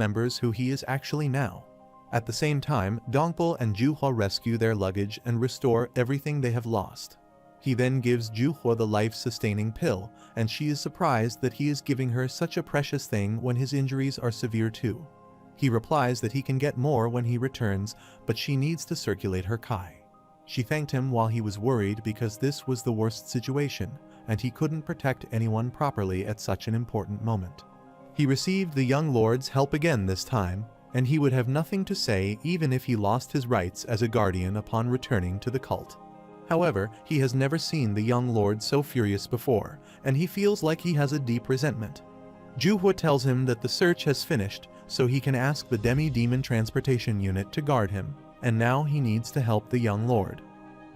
remembers who he is actually now. At the same time, Dongpo and Juhua rescue their luggage and restore everything they have lost. He then gives Juhua the life-sustaining pill, and she is surprised that he is giving her such a precious thing when his injuries are severe too. He replies that he can get more when he returns, but she needs to circulate her Kai. She thanked him while he was worried because this was the worst situation, and he couldn't protect anyone properly at such an important moment. He received the young lord's help again this time, and he would have nothing to say even if he lost his rights as a guardian upon returning to the cult. However, he has never seen the young lord so furious before, and he feels like he has a deep resentment. Juhua tells him that the search has finished, so he can ask the demi-demon transportation unit to guard him, and now he needs to help the young lord.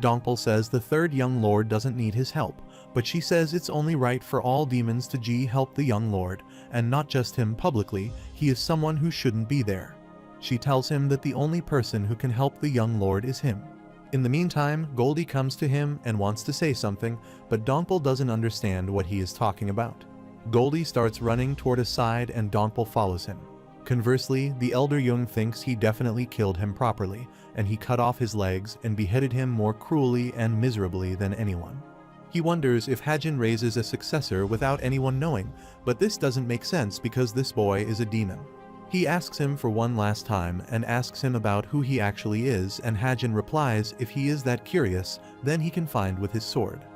Dongpo says the third young lord doesn't need his help, but she says it's only right for all demons to help the young lord, and not just him publicly. He is someone who shouldn't be there. She tells him that the only person who can help the young lord is him. In the meantime, Goldie comes to him and wants to say something, but Dongpo doesn't understand what he is talking about. Goldie starts running toward a side and Dongpo follows him. Conversely, the elder Jung thinks he definitely killed him properly, and he cut off his legs and beheaded him more cruelly and miserably than anyone. He wonders if Hajin raises a successor without anyone knowing, but this doesn't make sense because this boy is a demon. He asks him for one last time and asks him about who he actually is, and Hajin replies if he is that curious, then he can find with his sword.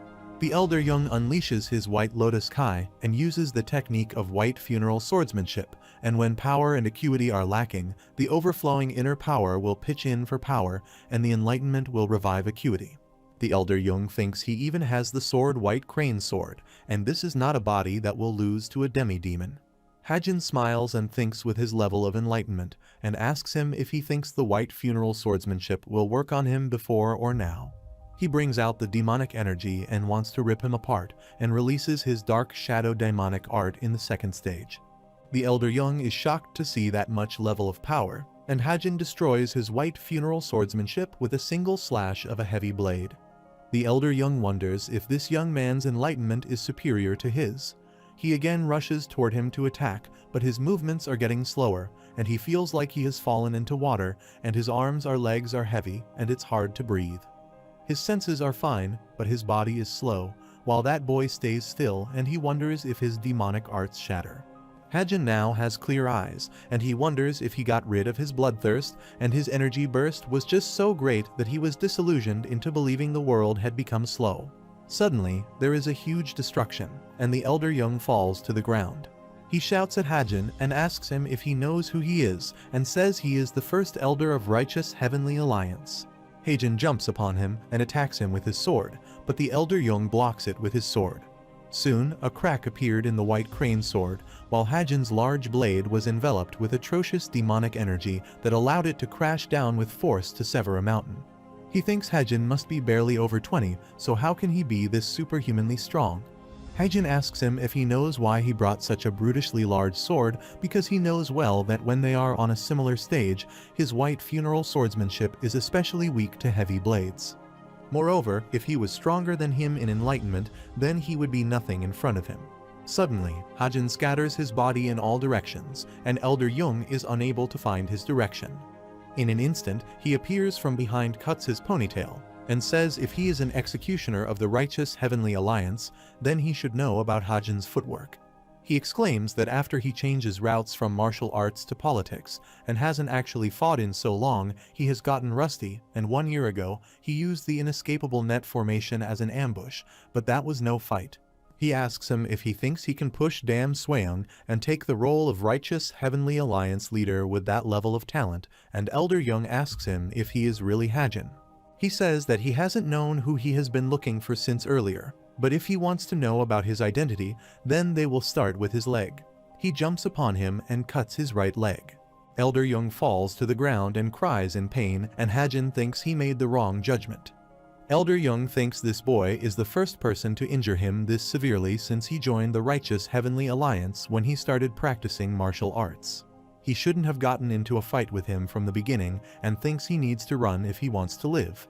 The elder Jung unleashes his White Lotus Kai and uses the technique of white funeral swordsmanship, and when power and acuity are lacking, the overflowing inner power will pitch in for power and the enlightenment will revive acuity. The elder Jung thinks he even has the sword White Crane Sword, and this is not a body that will lose to a demi-demon. Hajin smiles and thinks with his level of enlightenment, and asks him if he thinks the white funeral swordsmanship will work on him before or now. He brings out the demonic energy and wants to rip him apart, and releases his dark shadow demonic art in the second stage. The elder Jung is shocked to see that much level of power, and Hajin destroys his white funeral swordsmanship with a single slash of a heavy blade. The elder Jung wonders if this young man's enlightenment is superior to his. He again rushes toward him to attack, but his movements are getting slower, and he feels like he has fallen into water, and his arms or legs are heavy, and it's hard to breathe. His senses are fine, but his body is slow, while that boy stays still, and he wonders if his demonic arts shatter. Hajin now has clear eyes, and he wonders if he got rid of his bloodthirst, and his energy burst was just so great that he was disillusioned into believing the world had become slow. Suddenly, there is a huge destruction, and the elder Jung falls to the ground. He shouts at Hajin and asks him if he knows who he is, and says he is the first elder of righteous heavenly alliance. Hajin jumps upon him and attacks him with his sword, but the elder Jung blocks it with his sword. Soon, a crack appeared in the White Crane Sword, while Hajin's large blade was enveloped with atrocious demonic energy that allowed it to crash down with force to sever a mountain. He thinks Hajin must be barely over 20, so how can he be this superhumanly strong? Hajin asks him if he knows why he brought such a brutishly large sword, because he knows well that when they are on a similar stage, his white funeral swordsmanship is especially weak to heavy blades. Moreover, if he was stronger than him in enlightenment, then he would be nothing in front of him. Suddenly, Hajin scatters his body in all directions, and Elder Jung is unable to find his direction. In an instant, he appears from behind, cuts his ponytail, and says if he is an executioner of the righteous heavenly alliance, then he should know about Hajin's footwork. He exclaims that after he changes routes from martial arts to politics, and hasn't actually fought in so long, he has gotten rusty, and 1 year ago, he used the inescapable net formation as an ambush, but that was no fight. He asks him if he thinks he can push Dam Sweung and take the role of righteous heavenly alliance leader with that level of talent, and Elder Jung asks him if he is really Hajin. He says that he hasn't known who he has been looking for since earlier, but if he wants to know about his identity, then they will start with his leg. He jumps upon him and cuts his right leg. Elder Jung falls to the ground and cries in pain, and Hajin thinks he made the wrong judgment. Elder Jung thinks this boy is the first person to injure him this severely since he joined the Righteous Heavenly Alliance when he started practicing martial arts. He shouldn't have gotten into a fight with him from the beginning and thinks he needs to run if he wants to live.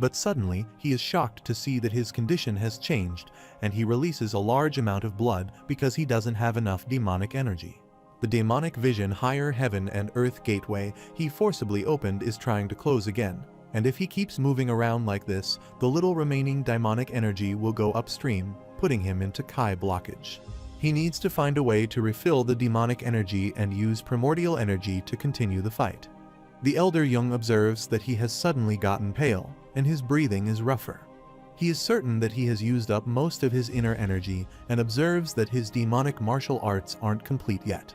But suddenly, he is shocked to see that his condition has changed, and he releases a large amount of blood because he doesn't have enough demonic energy. The demonic vision higher heaven and earth gateway he forcibly opened is trying to close again, and if he keeps moving around like this, the little remaining demonic energy will go upstream, putting him into Kai blockage. He needs to find a way to refill the demonic energy and use primordial energy to continue the fight. The elder Jung observes that he has suddenly gotten pale, and his breathing is rougher. He is certain that he has used up most of his inner energy and observes that his demonic martial arts aren't complete yet.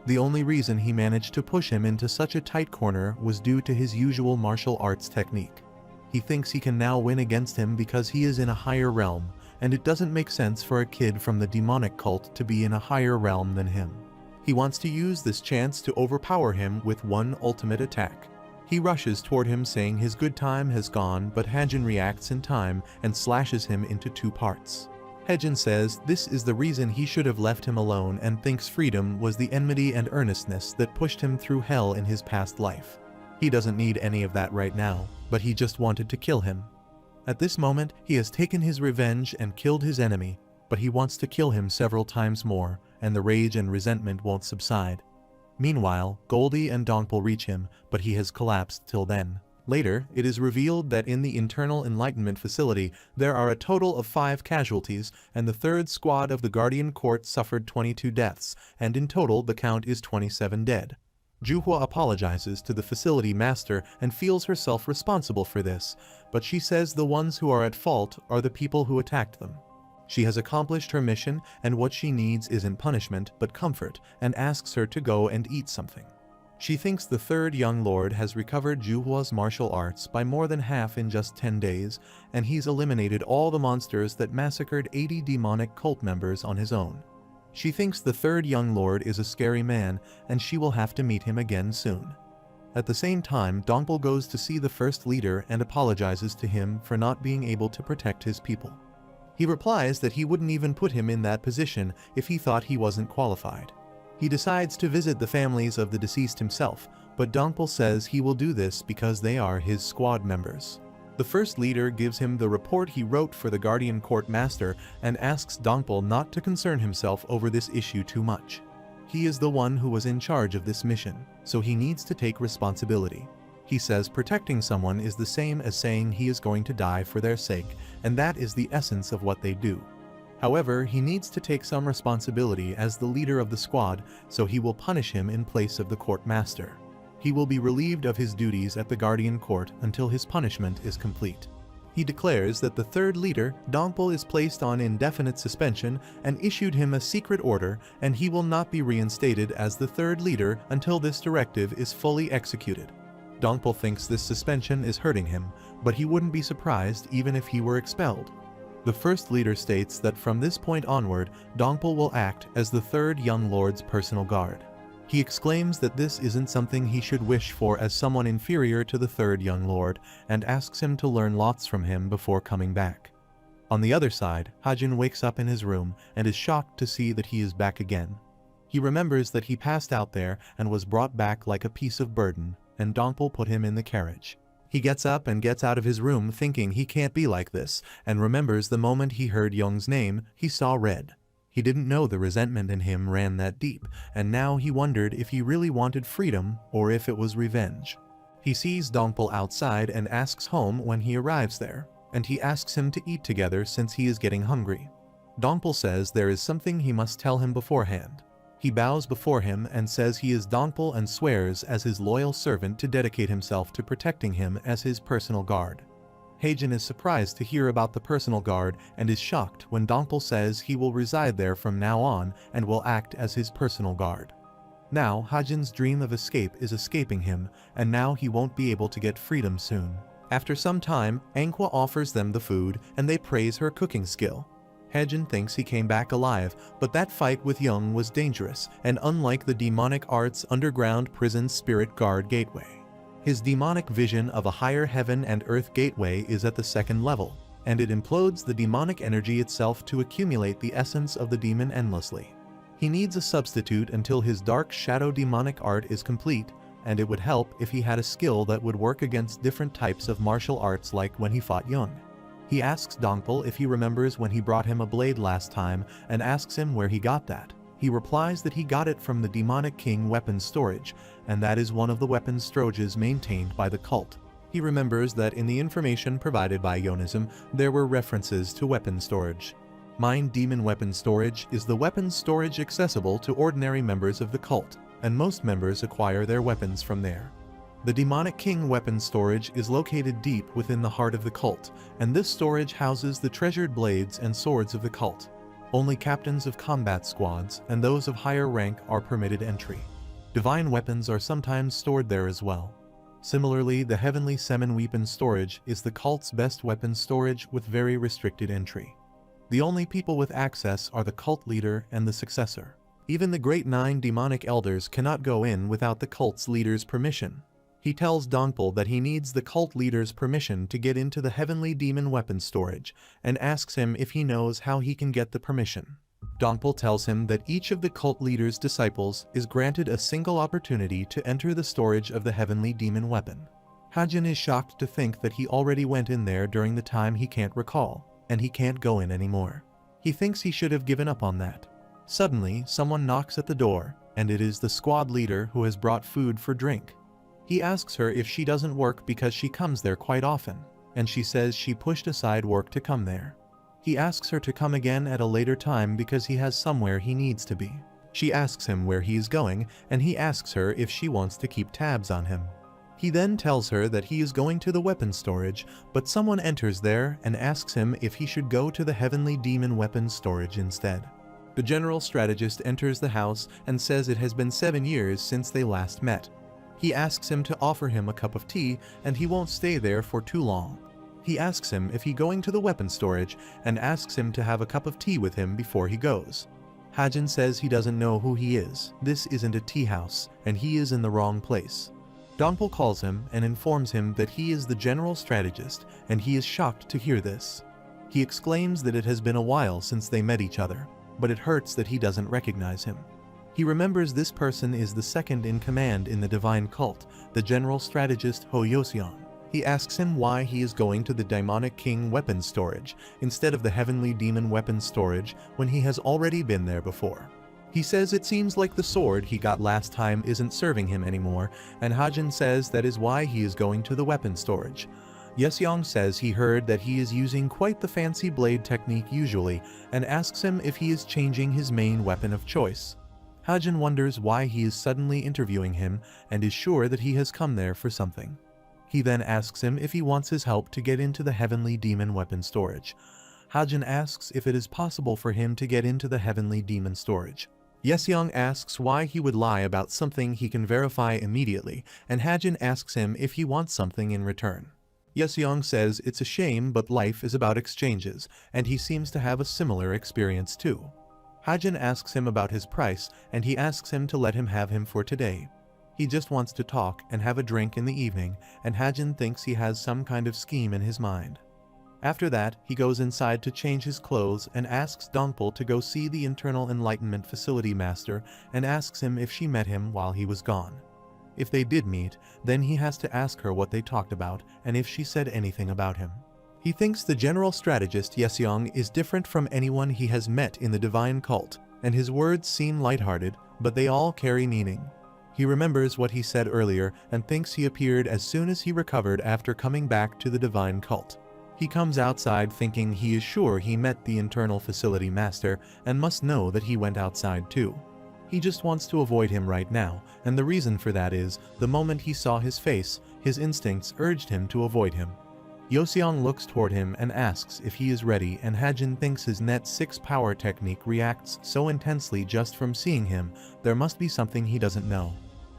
The only reason he managed to push him into such a tight corner was due to his usual martial arts technique. He thinks he can now win against him because he is in a higher realm, and it doesn't make sense for a kid from the demonic cult to be in a higher realm than him. He wants to use this chance to overpower him with one ultimate attack. He rushes toward him saying his good time has gone, but Hajin reacts in time and slashes him into 2 parts. Hajin says this is the reason he should have left him alone and thinks freedom was the enmity and earnestness that pushed him through hell in his past life. He doesn't need any of that right now, but he just wanted to kill him. At this moment, he has taken his revenge and killed his enemy, but he wants to kill him several times more, and the rage and resentment won't subside. Meanwhile, Goldie and Dongpul reach him, but he has collapsed till then. Later, it is revealed that in the internal enlightenment facility, there are a total of 5 casualties, and the 3rd squad of the Guardian Court suffered 22 deaths, and in total the count is 27 dead. Juhua apologizes to the facility master and feels herself responsible for this, but she says the ones who are at fault are the people who attacked them. She has accomplished her mission, and what she needs isn't punishment but comfort, and asks her to go and eat something. She thinks the 3rd young lord has recovered Juhua's martial arts by more than half in just 10 days, and he's eliminated all the monsters that massacred 80 demonic cult members on his own. She thinks the 3rd young lord is a scary man, and she will have to meet him again soon. At the same time, Dongpul goes to see the 1st leader and apologizes to him for not being able to protect his people. He replies that he wouldn't even put him in that position if he thought he wasn't qualified. He decides to visit the families of the deceased himself, but Dongpul says he will do this because they are his squad members. The 1st leader gives him the report he wrote for the Guardian Court Master and asks Dongpul not to concern himself over this issue too much. He is the one who was in charge of this mission, so he needs to take responsibility. He says protecting someone is the same as saying he is going to die for their sake, and that is the essence of what they do. However, he needs to take some responsibility as the leader of the squad, so he will punish him in place of the court master. He will be relieved of his duties at the Guardian Court until his punishment is complete. He declares that the 3rd leader, Dongpul, is placed on indefinite suspension and issued him a secret order, and he will not be reinstated as the 3rd leader until this directive is fully executed. Dongpul thinks this suspension is hurting him, but he wouldn't be surprised even if he were expelled. The 1st leader states that from this point onward, Dongpul will act as the 3rd young lord's personal guard. He exclaims that this isn't something he should wish for as someone inferior to the 3rd young lord, and asks him to learn lots from him before coming back. On the other side, Hajin wakes up in his room and is shocked to see that he is back again. He remembers that he passed out there and was brought back like a piece of burden, and Dongpul put him in the carriage. He gets up and gets out of his room thinking he can't be like this, and remembers the moment he heard Young's name, he saw red. He didn't know the resentment in him ran that deep, and now he wondered if he really wanted freedom or if it was revenge. He sees Dongpul outside and asks home when he arrives there, and he asks him to eat together since he is getting hungry. Dongpul says there is something he must tell him beforehand. He bows before him and says he is Dongpul and swears as his loyal servant to dedicate himself to protecting him as his personal guard. Hajin is surprised to hear about the personal guard and is shocked when Dongpul says he will reside there from now on and will act as his personal guard. Now Hajin's dream of escape is escaping him, and now he won't be able to get freedom soon. After some time, Anqua offers them the food and they praise her cooking skill. Hajin thinks he came back alive, but that fight with Young was dangerous and unlike the demonic art's underground prison spirit guard gateway. His demonic vision of a higher heaven and earth gateway is at the 2nd level, and it implodes the demonic energy itself to accumulate the essence of the demon endlessly. He needs a substitute until his dark shadow demonic art is complete, and it would help if he had a skill that would work against different types of martial arts like when he fought Young. He asks Dongpul if he remembers when he brought him a blade last time and asks him where he got that. He replies that he got it from the Demonic King weapons storage, and that is one of the weapons storages maintained by the cult. He remembers that in the information provided by Yonism, there were references to weapon storage. Mind Demon Weapon Storage is the weapons storage accessible to ordinary members of the cult, and most members acquire their weapons from there. The Demonic King weapons storage is located deep within the heart of the cult, and this storage houses the treasured blades and swords of the cult. Only captains of combat squads and those of higher rank are permitted entry. Divine weapons are sometimes stored there as well. Similarly, the Heavenly Semen Weapon Storage is the cult's best weapon storage with very restricted entry. The only people with access are the cult leader and the successor. Even the Great Nine demonic elders cannot go in without the cult's leader's permission. He tells Dongpul that he needs the cult leader's permission to get into the Heavenly Demon Weapon Storage, and asks him if he knows how he can get the permission. Dongpul tells him that each of the cult leader's disciples is granted a single opportunity to enter the storage of the Heavenly Demon Weapon. Hajin is shocked to think that he already went in there during the time he can't recall, and he can't go in anymore. He thinks he should have given up on that. Suddenly, someone knocks at the door, and it is the squad leader who has brought food for drink. He asks her if she doesn't work because she comes there quite often, and she says she pushed aside work to come there. He asks her to come again at a later time because he has somewhere he needs to be. She asks him where he is going, and he asks her if she wants to keep tabs on him. He then tells her that he is going to the weapon storage, but someone enters there and asks him if he should go to the Heavenly Demon Weapons Storage instead. The general strategist enters the house and says it has been 7 years since they last met. He asks him to offer him a cup of tea, and he won't stay there for too long. He asks him if he's going to the weapon storage, and asks him to have a cup of tea with him before he goes. Hajin says he doesn't know who he is. This isn't a tea house, and he is in the wrong place. Dongpul calls him and informs him that he is the general strategist, and he is shocked to hear this. He exclaims that it has been a while since they met each other, but it hurts that he doesn't recognize him. He remembers this person is the second in command in the divine cult, the general strategist Ho Yoseon. He asks him why he is going to the Demonic King weapons storage instead of the Heavenly Demon weapons storage when he has already been there before. He says it seems like the sword he got last time isn't serving him anymore, and Hajin says that is why he is going to the weapon storage. Yeseong says he heard that he is using quite the fancy blade technique usually, and asks him if he is changing his main weapon of choice. Hajin wonders why he is suddenly interviewing him and is sure that he has come there for something. He then asks him if he wants his help to get into the Heavenly Demon Weapon Storage. Hajin asks if it is possible for him to get into the Heavenly Demon Storage. Yeseong asks why he would lie about something he can verify immediately, and Hajin asks him if he wants something in return. Yeseong says it's a shame but life is about exchanges, and he seems to have a similar experience too. Hajin asks him about his price, and he asks him to let him have him for today. He just wants to talk and have a drink in the evening, and Hajin thinks he has some kind of scheme in his mind. After that, he goes inside to change his clothes and asks Dongpul to go see the Internal Enlightenment Facility Master and asks him if she met him while he was gone. If they did meet, then he has to ask her what they talked about and if she said anything about him. He thinks the general strategist Yeseong is different from anyone he has met in the divine cult, and his words seem lighthearted, but they all carry meaning. He remembers what he said earlier and thinks he appeared as soon as he recovered after coming back to the divine cult. He comes outside thinking he is sure he met the internal facility master and must know that he went outside too. He just wants to avoid him right now, and the reason for that is, the moment he saw his face, his instincts urged him to avoid him. Yoseong looks toward him and asks if he is ready, and Hajin thinks his net 6 power technique reacts so intensely just from seeing him, there must be something he doesn't know.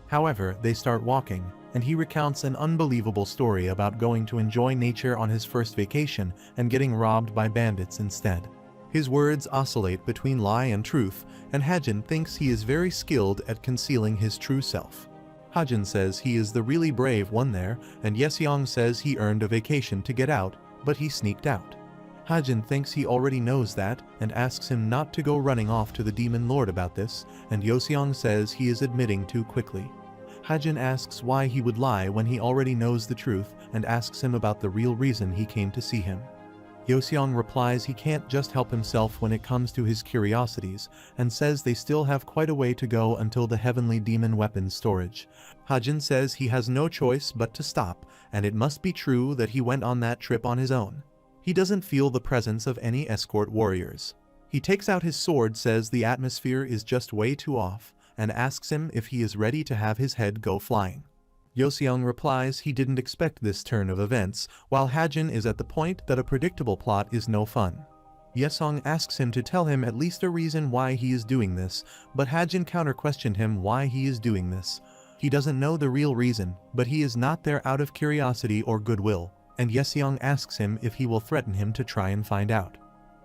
However, they start walking, and he recounts an unbelievable story about going to enjoy nature on his first vacation and getting robbed by bandits instead. His words oscillate between lie and truth, and Hajin thinks he is very skilled at concealing his true self. Hajin says he is the really brave one there, and Yeseong says he earned a vacation to get out, but he sneaked out. Hajin thinks he already knows that, and asks him not to go running off to the Demon Lord about this, and Yeseong says he is admitting too quickly. Hajin asks why he would lie when he already knows the truth, and asks him about the real reason he came to see him. Yoseong replies he can't just help himself when it comes to his curiosities, and says they still have quite a way to go until the heavenly demon weapons storage. Hajin says he has no choice but to stop, and it must be true that he went on that trip on his own. He doesn't feel the presence of any escort warriors. He takes out his sword, says the atmosphere is just way too off, and asks him if he is ready to have his head go flying. Yoseong replies he didn't expect this turn of events, while Hajin is at the point that a predictable plot is no fun. Yoseong asks him to tell him at least a reason why he is doing this, but Hajin counter-questioned him why he is doing this. He doesn't know the real reason, but he is not there out of curiosity or goodwill, and Yoseong asks him if he will threaten him to try and find out.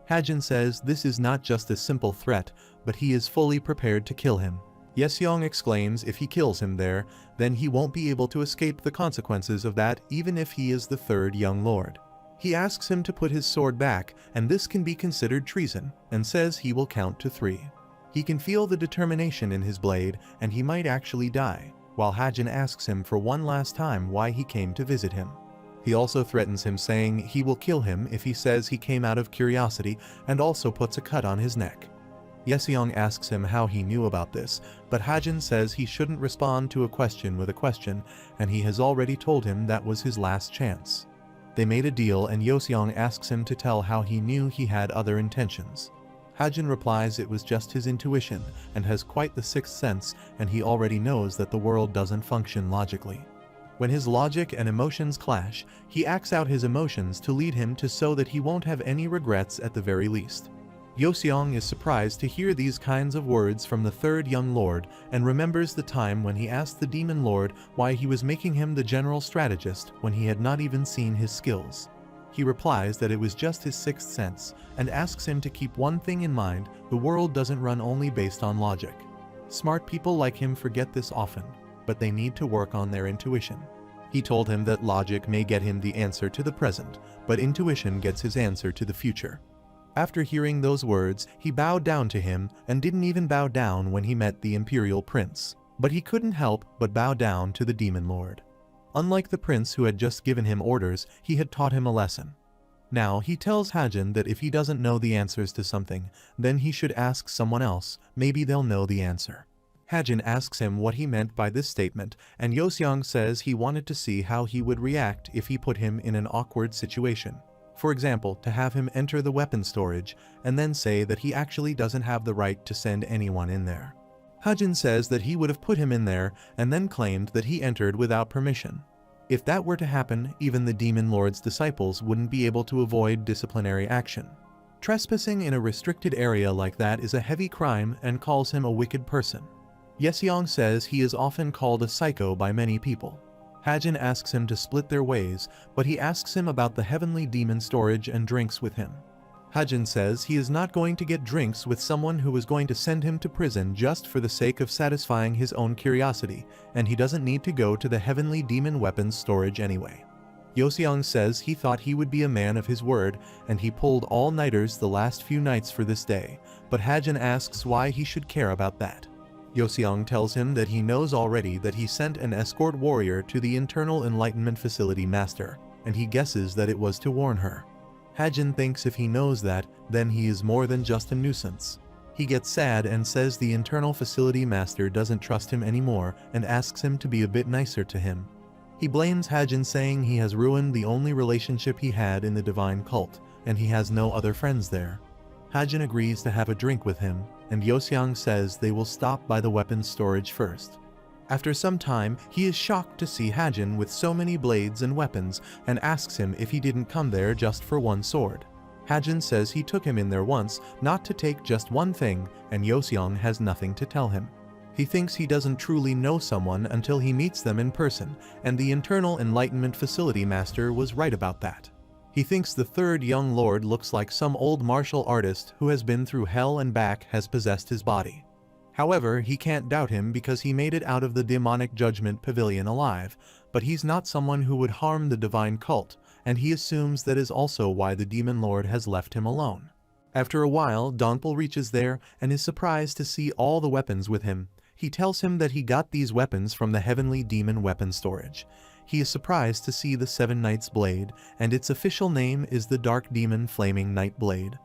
Hajin says this is not just a simple threat, but he is fully prepared to kill him. Yoseong exclaims if he kills him there, then he won't be able to escape the consequences of that even if he is the third young lord. He asks him to put his sword back, and this can be considered treason, and says he will count to 3. He can feel the determination in his blade, and he might actually die, while Hajin asks him for one last time why he came to visit him. He also threatens him, saying he will kill him if he says he came out of curiosity, and also puts a cut on his neck. Yoseong asks him how he knew about this, but Hajin says he shouldn't respond to a question with a question, and he has already told him that was his last chance. They made a deal, and Yoseong asks him to tell how he knew he had other intentions. Hajin replies it was just his intuition, and has quite the sixth sense, and he already knows that the world doesn't function logically. When his logic and emotions clash, he acts out his emotions to lead him to so that he won't have any regrets at the very least. Yoseong is surprised to hear these kinds of words from the third young lord, and remembers the time when he asked the demon lord why he was making him the general strategist when he had not even seen his skills. He replies that it was just his sixth sense, and asks him to keep one thing in mind: the world doesn't run only based on logic. Smart people like him forget this often, but they need to work on their intuition. He told him that logic may get him the answer to the present, but intuition gets his answer to the future. After hearing those words, he bowed down to him, and didn't even bow down when he met the imperial prince. But he couldn't help but bow down to the demon lord. Unlike the prince who had just given him orders, he had taught him a lesson. Now he tells Hajin that if he doesn't know the answers to something, then he should ask someone else, maybe they'll know the answer. Hajin asks him what he meant by this statement, and Yoseong says he wanted to see how he would react if he put him in an awkward situation. For example, to have him enter the weapon storage, and then say that he actually doesn't have the right to send anyone in there. Hajin says that he would have put him in there, and then claimed that he entered without permission. If that were to happen, even the demon lord's disciples wouldn't be able to avoid disciplinary action. Trespassing in a restricted area like that is a heavy crime, and calls him a wicked person. Yoseong says he is often called a psycho by many people. Hajin asks him to split their ways, but he asks him about the heavenly demon storage and drinks with him. Hajin says he is not going to get drinks with someone who is going to send him to prison just for the sake of satisfying his own curiosity, and he doesn't need to go to the heavenly demon weapons storage anyway. Yoseong says he thought he would be a man of his word, and he pulled all-nighters the last few nights for this day, but Hajin asks why he should care about that. Yoseong tells him that he knows already that he sent an escort warrior to the internal enlightenment facility master, and he guesses that it was to warn her. Hajin thinks if he knows that, then he is more than just a nuisance. He gets sad and says the internal facility master doesn't trust him anymore, and asks him to be a bit nicer to him. He blames Hajin, saying he has ruined the only relationship he had in the divine cult, and he has no other friends there. Hajin agrees to have a drink with him, and Yoseong says they will stop by the weapons storage first. After some time, he is shocked to see Hajin with so many blades and weapons, and asks him if he didn't come there just for one sword. Hajin says he took him in there once, not to take just one thing, and Yoseong has nothing to tell him. He thinks he doesn't truly know someone until he meets them in person, and the internal enlightenment facility master was right about that. He thinks the third young lord looks like some old martial artist who has been through hell and back has possessed his body. However, he can't doubt him because he made it out of the demonic judgment pavilion alive, but he's not someone who would harm the divine cult, and he assumes that is also why the demon lord has left him alone. After a while, Dongpul reaches there and is surprised to see all the weapons with him. He tells him that he got these weapons from the heavenly demon weapon storage. he is surprised to see the Seven Knights blade, and its official name is the Dark Demon Flaming Night Blade.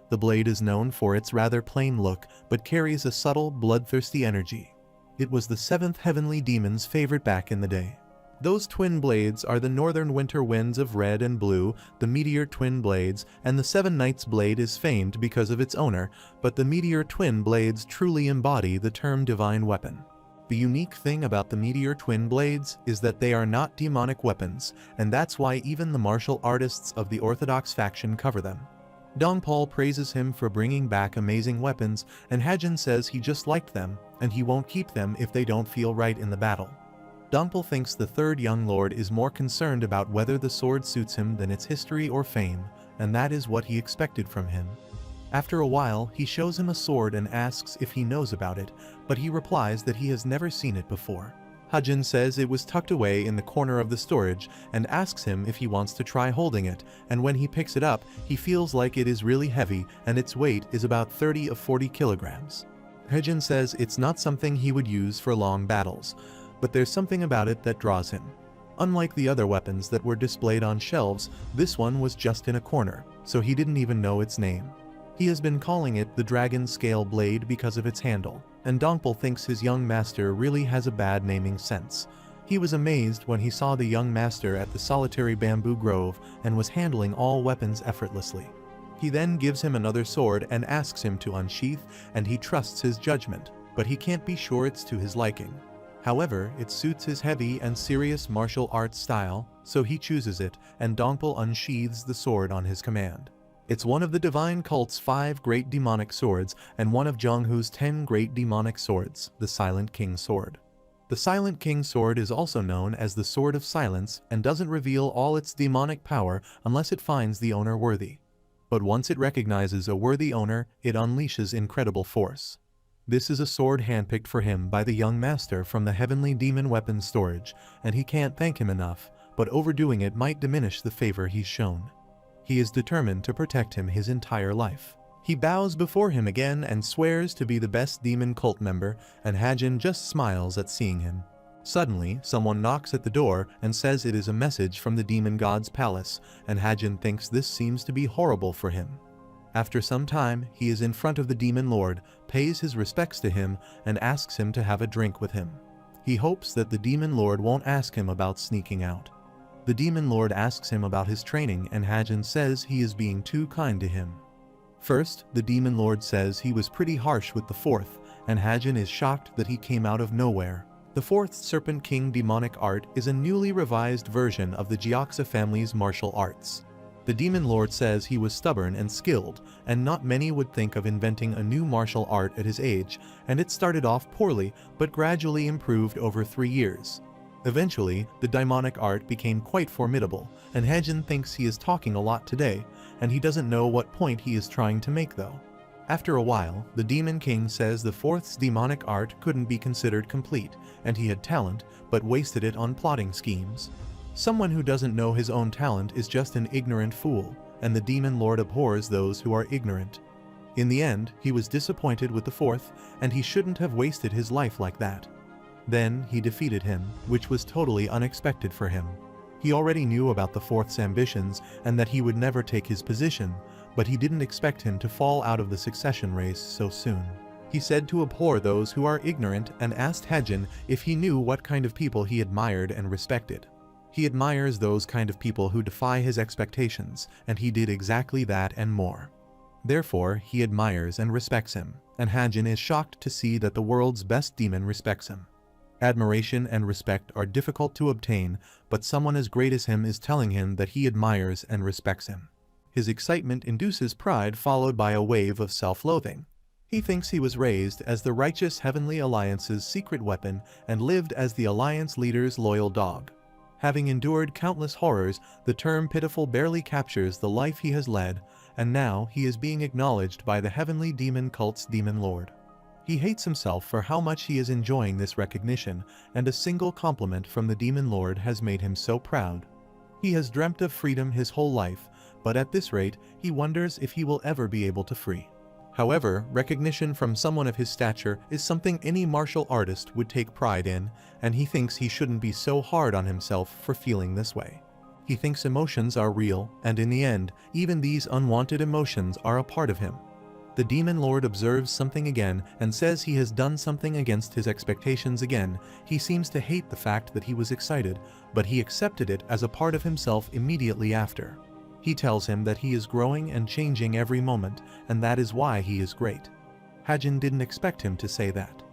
The blade is known for its rather plain look, but carries a subtle, bloodthirsty energy. It was the seventh heavenly demon's favorite back in the day. Those twin blades are the northern winter winds of red and blue, the meteor twin blades, and the Seven Knights blade is famed because of its owner, but the meteor twin blades truly embody the term divine weapon. The unique thing about the meteor twin blades is that they are not demonic weapons, and that's why even the martial artists of the Orthodox faction cover them. Dongpal praises him for bringing back amazing weapons, and Hajin says he just liked them, and he won't keep them if they don't feel right in the battle. Dongpal thinks the third young lord is more concerned about whether the sword suits him than its history or fame, and that is what he expected from him. After a while, he shows him a sword and asks if he knows about it, but he replies that he has never seen it before. Hajin says it was tucked away in the corner of the storage and asks him if he wants to try holding it, and when he picks it up, he feels like it is really heavy and its weight is about 30 or 40 kilograms. Hajin says it's not something he would use for long battles, but there's something about it that draws him. Unlike the other weapons that were displayed on shelves, this one was just in a corner, so he didn't even know its name. He has been calling it the Dragon Scale Blade because of its handle, and Dongpal thinks his young master really has a bad naming sense. He was amazed when he saw the young master at the solitary bamboo grove and was handling all weapons effortlessly. He then gives him another sword and asks him to unsheath, and he trusts his judgment, but he can't be sure it's to his liking. However, it suits his heavy and serious martial arts style, so he chooses it, and Dongpal unsheathes the sword on his command. It's one of the divine cult's 5 great demonic swords and one of Zhonghu's 10 great demonic swords, the Silent King Sword. The Silent King Sword is also known as the Sword of Silence and doesn't reveal all its demonic power unless it finds the owner worthy. But once it recognizes a worthy owner, it unleashes incredible force. This is a sword handpicked for him by the young master from the Heavenly Demon Weapons Storage, and he can't thank him enough, but overdoing it might diminish the favor he's shown. He is determined to protect him his entire life. He bows before him again and swears to be the best demon cult member, and Hajin just smiles at seeing him. Suddenly, someone knocks at the door and says it is a message from the demon god's palace, and Hajin thinks this seems to be horrible for him. After some time, he is in front of the demon lord, pays his respects to him, and asks him to have a drink with him. He hopes that the demon lord won't ask him about sneaking out. The demon lord asks him about his training, and Hajin says he is being too kind to him. First, the demon lord says he was pretty harsh with the fourth, and Hajin is shocked that he came out of nowhere. The fourth Serpent King demonic art is a newly revised version of the Gyeoksa family's martial arts. The demon lord says he was stubborn and skilled, and not many would think of inventing a new martial art at his age, and it started off poorly but gradually improved over 3 years. Eventually, the demonic art became quite formidable, and Hajin thinks he is talking a lot today, and he doesn't know what point he is trying to make though. After a while, the Demon King says the fourth's demonic art couldn't be considered complete, and he had talent, but wasted it on plotting schemes. Someone who doesn't know his own talent is just an ignorant fool, and the Demon Lord abhors those who are ignorant. In the end, he was disappointed with the fourth, and he shouldn't have wasted his life like that. Then, he defeated him, which was totally unexpected for him. He already knew about the fourth's ambitions and that he would never take his position, but he didn't expect him to fall out of the succession race so soon. He said to abhor those who are ignorant and asked Hajin if he knew what kind of people he admired and respected. He admires those kind of people who defy his expectations, and he did exactly that and more. Therefore, he admires and respects him, and Hajin is shocked to see that the world's best demon respects him. Admiration and respect are difficult to obtain, but someone as great as him is telling him that he admires and respects him. His excitement induces pride followed by a wave of self-loathing. He thinks he was raised as the righteous Heavenly Alliance's secret weapon and lived as the Alliance leader's loyal dog. Having endured countless horrors, the term pitiful barely captures the life he has led, and now he is being acknowledged by the Heavenly Demon Cult's Demon Lord. He hates himself for how much he is enjoying this recognition, and a single compliment from the Demon Lord has made him so proud. He has dreamt of freedom his whole life, but at this rate, he wonders if he will ever be able to free. However, recognition from someone of his stature is something any martial artist would take pride in, and he thinks he shouldn't be so hard on himself for feeling this way. He thinks emotions are real, and in the end, even these unwanted emotions are a part of him. The demon lord observes something again and says he has done something against his expectations again. He seems to hate the fact that he was excited, but he accepted it as a part of himself immediately after. He tells him that he is growing and changing every moment, and that is why he is great. Hajin didn't expect him to say that.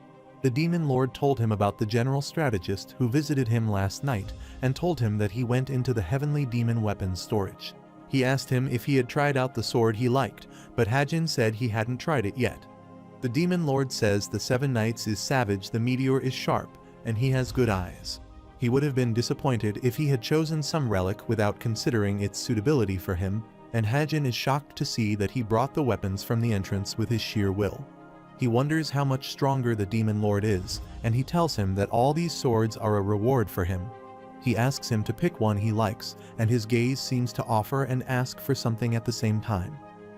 The demon lord told him about the general strategist who visited him last night and told him that he went into the heavenly demon weapons storage. He asked him if he had tried out the sword he liked, but Hajin said he hadn't tried it yet. The demon lord says the 7 Knights is savage, the meteor is sharp, and he has good eyes. He would have been disappointed if he had chosen some relic without considering its suitability for him, and Hajin is shocked to see that he brought the weapons from the entrance with his sheer will. He wonders how much stronger the demon lord is, and he tells him that all these swords are a reward for him. He asks him to pick one he likes, and his gaze seems to offer and ask for something at the same time.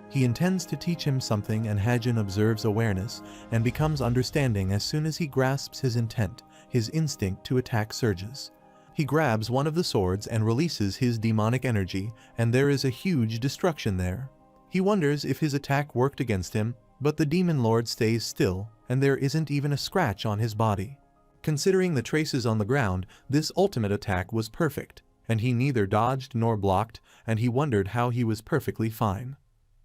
He intends to teach him something, and Hajin observes awareness and becomes understanding as soon as he grasps his intent. His instinct to attack surges. He grabs one of the swords and releases his demonic energy, and there is a huge destruction there. He wonders if his attack worked against him, but the demon lord stays still, and there isn't even a scratch on his body. Considering the traces on the ground, this ultimate attack was perfect, and he neither dodged nor blocked, and he wondered how he was perfectly fine.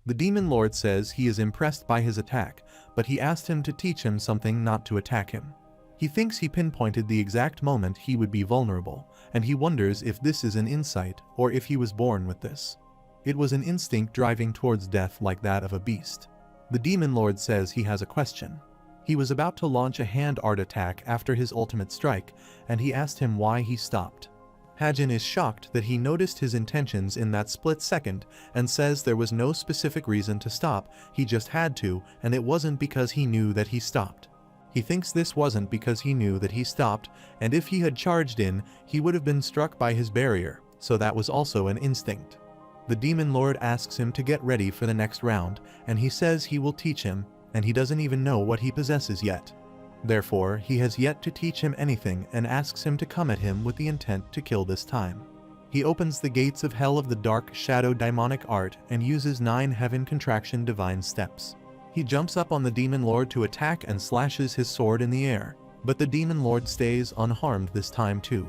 The demon lord says he is impressed by his attack, but he asked him to teach him something not to attack him. He thinks he pinpointed the exact moment he would be vulnerable, and he wonders if this is an insight or if he was born with this. It was an instinct driving towards death like that of a beast. The demon lord says he has a question. He was about to launch a hand art attack after his ultimate strike, and he asked him why he stopped. Hajin is shocked that he noticed his intentions in that split second and says there was no specific reason to stop, he just had to, and it wasn't because he knew that he stopped. He thinks this wasn't because he knew that he stopped, and if he had charged in, he would have been struck by his barrier, so that was also an instinct. The demon lord asks him to get ready for the next round, and he says he will teach him, and he doesn't even know what he possesses yet. Therefore, he has yet to teach him anything and asks him to come at him with the intent to kill this time. He opens the gates of hell of the dark shadow demonic art and uses 9 heaven contraction divine steps. He jumps up on the demon lord to attack and slashes his sword in the air, but the demon lord stays unharmed this time too.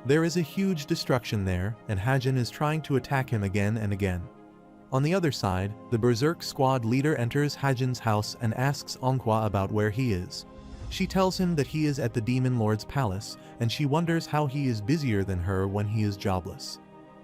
There is a huge destruction there, and Hajin is trying to attack him again and again. On the other side, the Berserk squad leader enters Hajin's house and asks Onghwa about where he is. She tells him that he is at the demon lord's palace, and she wonders how he is busier than her when he is jobless.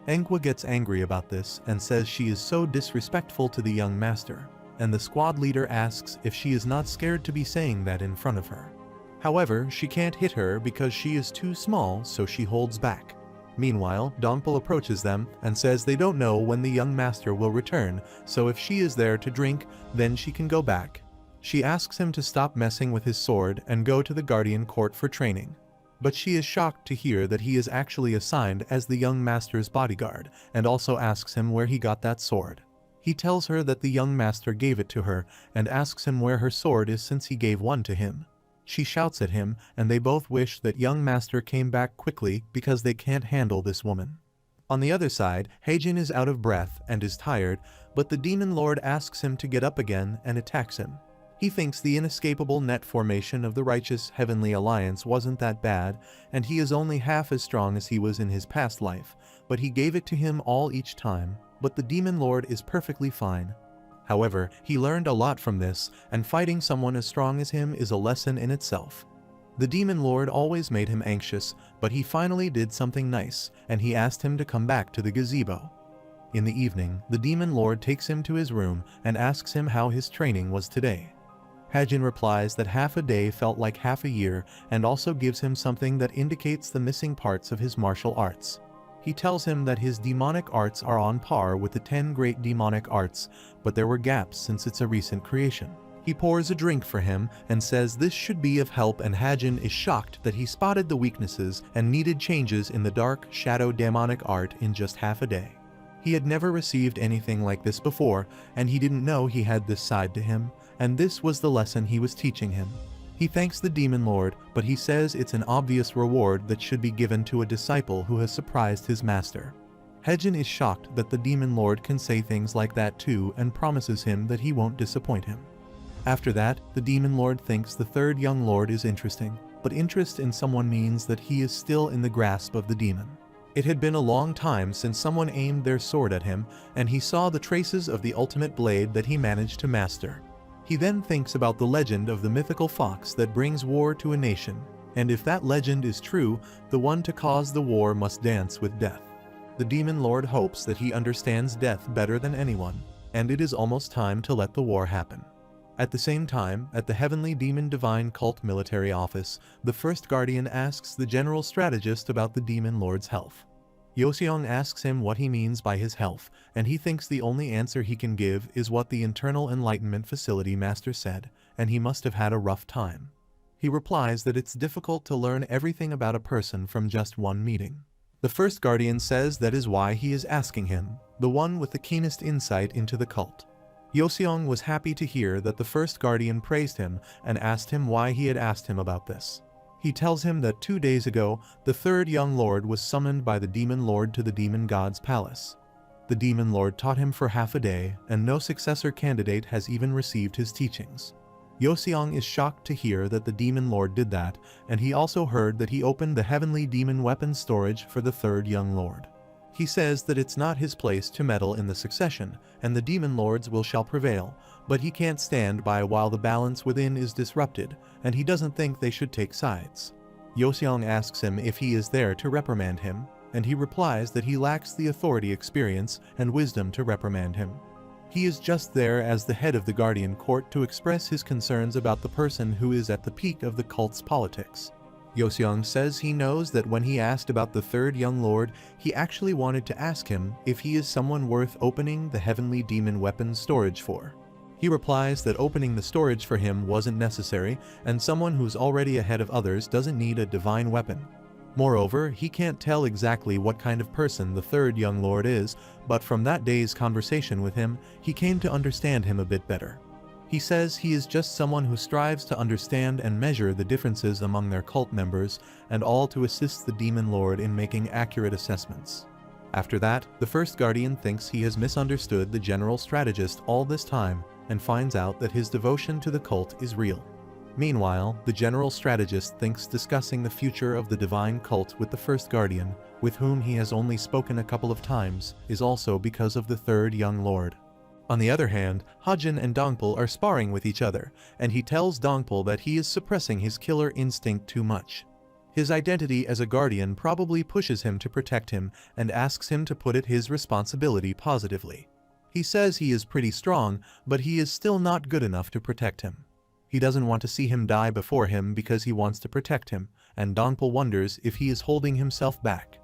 Onghwa gets angry about this and says she is so disrespectful to the young master, and the squad leader asks if she is not scared to be saying that in front of her. However, she can't hit her because she is too small, so she holds back. Meanwhile, Dongpul approaches them and says they don't know when the young master will return, so if she is there to drink, then she can go back. She asks him to stop messing with his sword and go to the guardian court for training. But she is shocked to hear that he is actually assigned as the young master's bodyguard, and also asks him where he got that sword. He tells her that the young master gave it to her, and asks him where her sword is since he gave one to him. She shouts at him, and they both wish that young master came back quickly because they can't handle this woman. On the other side, Hajin is out of breath and is tired, but the demon lord asks him to get up again and attacks him. He thinks the inescapable net formation of the righteous heavenly alliance wasn't that bad, and he is only half as strong as he was in his past life, but he gave it to him all each time, but the demon lord is perfectly fine. However, he learned a lot from this, and fighting someone as strong as him is a lesson in itself. The demon lord always made him anxious, but he finally did something nice, and he asked him to come back to the gazebo. In the evening, the demon lord takes him to his room and asks him how his training was today. Hajin replies that half a day felt like half a year, and also gives him something that indicates the missing parts of his martial arts. He tells him that his demonic arts are on par with the 10 great demonic arts, but there were gaps since it's a recent creation. He pours a drink for him and says this should be of help, and Hajin is shocked that he spotted the weaknesses and needed changes in the dark shadow demonic art in just half a day. He had never received anything like this before, and he didn't know he had this side to him, and this was the lesson he was teaching him. He thanks the demon lord, but he says it's an obvious reward that should be given to a disciple who has surprised his master. Hajin is shocked that the demon lord can say things like that too and promises him that he won't disappoint him. After that, the demon lord thinks the third young lord is interesting, but interest in someone means that he is still in the grasp of the demon. It had been a long time since someone aimed their sword at him, and he saw the traces of the ultimate blade that he managed to master. He then thinks about the legend of the mythical fox that brings war to a nation, and if that legend is true, the one to cause the war must dance with death. The demon lord hopes that he understands death better than anyone, and it is almost time to let the war happen. At the same time, at the Heavenly Demon Divine Cult military office, the first guardian asks the general strategist about the demon lord's health. Yoseong asks him what he means by his health, and he thinks the only answer he can give is what the Internal Enlightenment Facility Master said, and he must have had a rough time. He replies that it's difficult to learn everything about a person from just one meeting. The first guardian says that is why he is asking him, the one with the keenest insight into the cult. Yoseong was happy to hear that the first guardian praised him and asked him why he had asked him about this. He tells him that 2 days ago, the third young lord was summoned by the demon lord to the demon god's palace. The demon lord taught him for half a day, and no successor candidate has even received his teachings. Yoseong is shocked to hear that the demon lord did that, and he also heard that he opened the heavenly demon weapon storage for the third young lord. He says that it's not his place to meddle in the succession, and the demon lords shall prevail, but he can't stand by while the balance within is disrupted, and he doesn't think they should take sides. Yoseong asks him if he is there to reprimand him, and he replies that he lacks the authority, experience, and wisdom to reprimand him. He is just there as the head of the guardian court to express his concerns about the person who is at the peak of the cult's politics. Yoseong says he knows that when he asked about the third young lord, he actually wanted to ask him if he is someone worth opening the heavenly demon weapon storage for. He replies that opening the storage for him wasn't necessary, and someone who's already ahead of others doesn't need a divine weapon. Moreover, he can't tell exactly what kind of person the third young lord is, but from that day's conversation with him, he came to understand him a bit better. He says he is just someone who strives to understand and measure the differences among their cult members, and all to assist the demon lord in making accurate assessments. After that, the first guardian thinks he has misunderstood the general strategist all this time, and finds out that his devotion to the cult is real. Meanwhile, the general strategist thinks discussing the future of the divine cult with the first guardian, with whom he has only spoken a couple of times, is also because of the third young lord. On the other hand, Hajin and Dongpul are sparring with each other, and he tells Dongpul that he is suppressing his killer instinct too much. His identity as a guardian probably pushes him to protect him and asks him to put it his responsibility positively. He says he is pretty strong, but he is still not good enough to protect him. He doesn't want to see him die before him because he wants to protect him, and Dongpul wonders if he is holding himself back.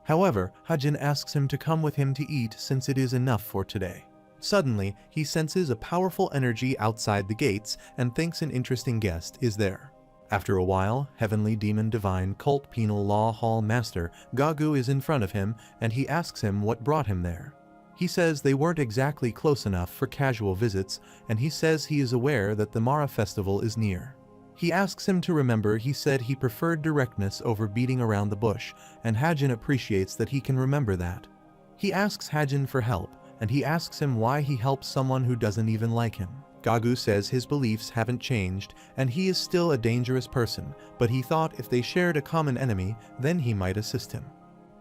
However, Hajin asks him to come with him to eat since it is enough for today. Suddenly, he senses a powerful energy outside the gates and thinks an interesting guest is there. After a while, Heavenly Demon Divine Cult Penal Law Hall Master Gagu is in front of him, and he asks him what brought him there. He says they weren't exactly close enough for casual visits, and he says he is aware that the Mara festival is near. He asks him to remember he said he preferred directness over beating around the bush, and Hajin appreciates that he can remember that. He asks Hajin for help, and he asks him why he helps someone who doesn't even like him. Gagu says his beliefs haven't changed, and he is still a dangerous person, but he thought if they shared a common enemy, then he might assist him.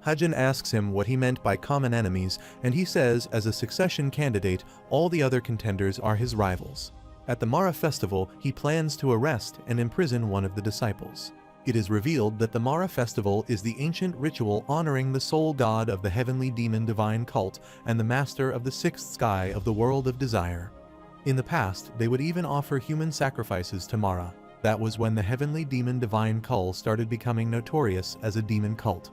Hajin asks him what he meant by common enemies, and he says as a succession candidate, all the other contenders are his rivals. At the Mara festival, he plans to arrest and imprison one of the disciples. It is revealed that the Mara festival is the ancient ritual honoring the sole god of the heavenly demon divine cult and the master of the sixth sky of the world of desire. In the past, they would even offer human sacrifices to Mara. That was when the heavenly demon divine cult started becoming notorious as a demon cult.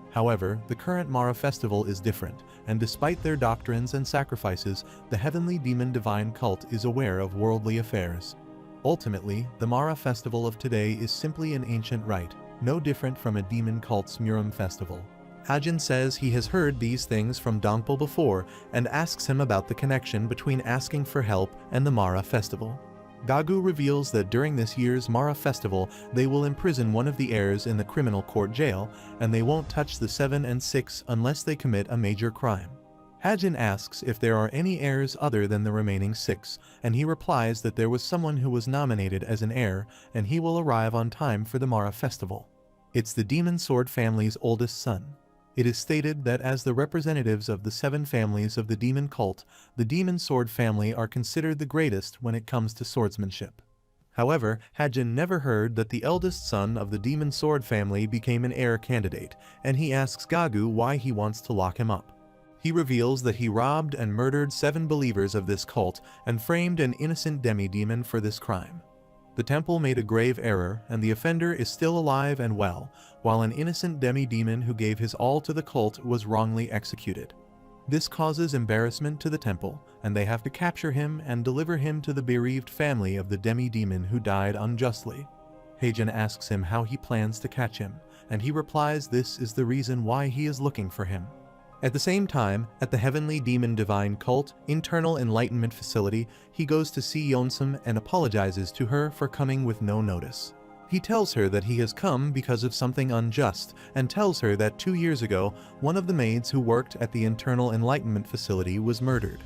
However, the current Mara festival is different, and despite their doctrines and sacrifices, the heavenly demon divine cult is aware of worldly affairs. Ultimately, the Mara festival of today is simply an ancient rite, no different from a demon cult's Murim festival. Hajin says he has heard these things from Dongpul before and asks him about the connection between asking for help and the Mara festival. Gagu reveals that during this year's Mara festival, they will imprison one of the heirs in the criminal court jail, and they won't touch the 7 and 6 unless they commit a major crime. Hajin asks if there are any heirs other than the remaining 6, and he replies that there was someone who was nominated as an heir, and he will arrive on time for the Mara festival. It's the Demon Sword family's oldest son. It is stated that as the representatives of the 7 families of the demon cult, the Demon Sword family are considered the greatest when it comes to swordsmanship. However, Hajin never heard that the eldest son of the Demon Sword family became an heir candidate, and he asks Gagu why he wants to lock him up. He reveals that he robbed and murdered 7 believers of this cult and framed an innocent demi-demon for this crime. The temple made a grave error, and the offender is still alive and well, while an innocent demi-demon who gave his all to the cult was wrongly executed. This causes embarrassment to the temple, and they have to capture him and deliver him to the bereaved family of the demi-demon who died unjustly. Hajin asks him how he plans to catch him, and he replies this is the reason why he is looking for him. At the same time, at the Heavenly Demon Divine Cult Internal Enlightenment Facility, he goes to see Yeonsum and apologizes to her for coming with no notice. He tells her that he has come because of something unjust, and tells her that 2 years ago, one of the maids who worked at the Internal Enlightenment Facility was murdered.